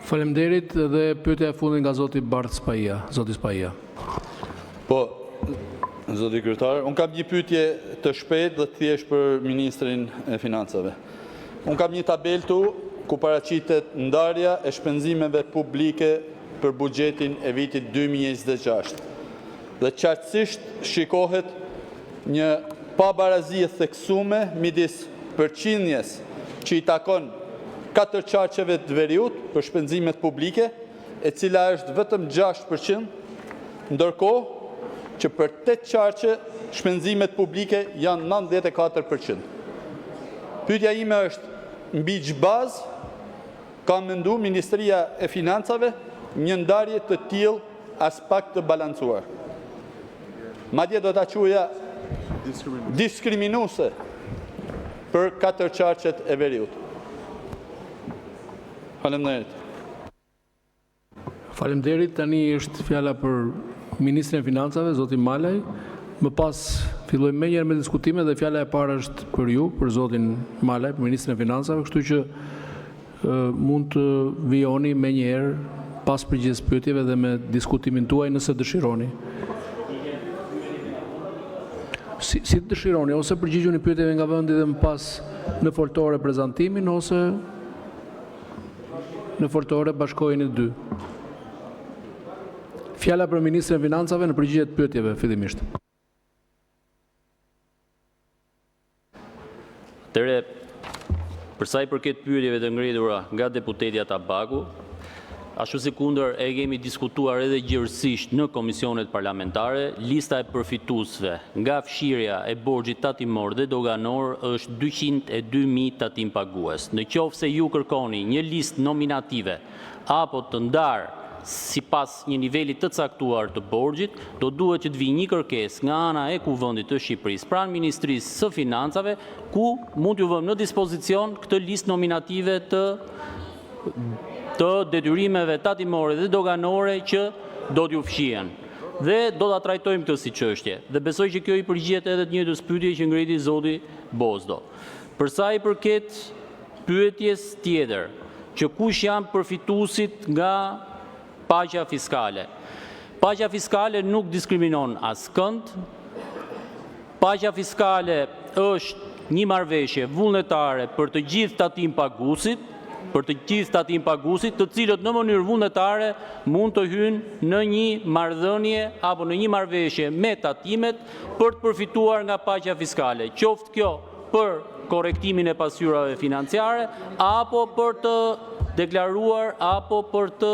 Faleminderit dhe pyetja e fundit nga zoti Bart Spaia. Zoti Spaia. Po, zoti kryetar, unë kam një pyetje të shpejtë dhe të thjesht për Ministrin e Financave. Unë kam një tabel tu ku paraqitet ndarja e shpenzimeve publike për buxhetin e vitit 2026. Dhe qartësisht shikohet një pabarazi e theksuar midis përqindjes që i takon 4 qarqeve të veriut për shpenzimet publike, e cila është vetëm 6%, ndërkohë që për 8 qarqe shpenzimet publike janë 94%. Pyetja ime është mbi çfarë bazë ka menduar Ministria e Financave një ndarje të tillë as pak të balancuar. Madje do ta quaja diskriminuese për 4 qarqet e veriut. Faleminderit. Faleminderit. Tani është fjala për Ministrin e Financave, zoti Malaj. Më pas fillojmë më njëherë me diskutime dhe fjala e parë është për ju, për zotin Malaj, për Ministrin e Financave, kështu që mund të vijoni më njëherë pas përgjigjes pyetjeve dhe me diskutimin tuaj nëse dëshironi. Si të dëshironi, ose përgjigjuni pyetjeve nga vendi dhe më pas në foltore prezantimin, ose në foltore bashkojeni të dy. Fjala për Ministrin e Financave në përgjigje të pyetjeve fillimisht. Atëre, për sa i përket pyetjeve të ngritura nga deputeti Atabaku, ashtu si kundër e kemi diskutuar edhe gjërësisht në komisionet parlamentare, lista e përfituesve nga fshirja e borxhit tatimor dhe doganor është 202.000 tatim pagues. Në qoftë se ju kërkoni një listë nominative apo të ndarë sipas një niveli të caktuar të borxhit, do duhet që të vijë një kërkesë nga ana e Kuvendit të Shqipërisë pranë Ministrisë së Financave, ku mund t'ju vëmë në dispozicion këtë listë nominative të detyrimeve tatimore dhe doganore që do t'ju fshihen. Dhe do ta trajtojmë këtë si çështje. Dhe besoj që kjo i përgjigjet edhe të njëjtës pyetje që ngriti zoti Bozdo. Për sa i përket pyetjes tjetër, që kush janë përfituesit nga paqja fiskale. Paqja fiskale nuk diskriminon askënd. Paqja fiskale është një marrëveshje vullnetare për të gjithë tatim paguesit, të cilët në mënyrë vullnetare mund të hyjnë në një marrëdhënie apo në një marrëveshje me tatimet për të përfituar nga paqja fiskale. Qoftë kjo për korrektimin e pasqyrave financiare, apo për të deklaruar, apo për të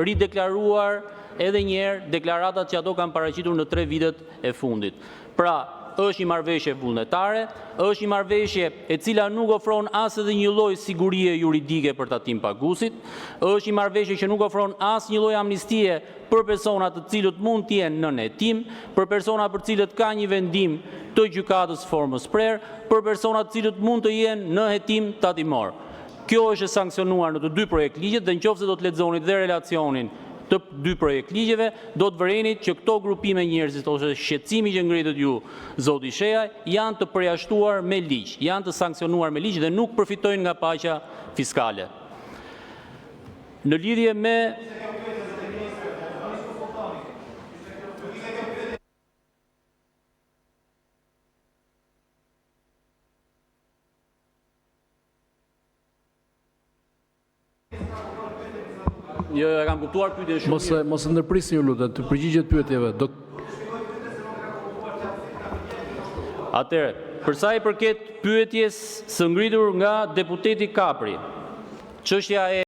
rideklaruar edhe njerë deklaratat që ato kanë paraqitur në 3 vitet e fundit. Pra, është një marrëveshje vullnetare, është një marrëveshje e cila nuk ofron as edhe një lloj sigurie juridike për tatim paguesit, është një marrëveshje që nuk ofron as një lloj amnistie për persona të cilët mund të jenë nën hetim, për persona për cilët ka një vendim të gjykatës formës prerë, për persona të cilët mund të jenë në hetim tatimor. Kjo është sankcionuar në të 2 projekt ligjet dhe nëse do të lexonit dhe relacionin të 2 projekt ligjeve, do të vërenit që këto grupime njerëzit ose shqetësimi që ngritet ju, zoti Shehaj, janë të përjashtuar me ligj, janë të sankcionuar me ligj dhe nuk përfitojnë nga paqja fiskale. Në lidhje me Jo, e kam kuptuar pyetjen shumë. Mos e ndërprisni ju lutem, të përgjigjet pyetjeve. Atëherë, për sa i përket pyetjes së ngritur nga deputeti Kapri, çështja e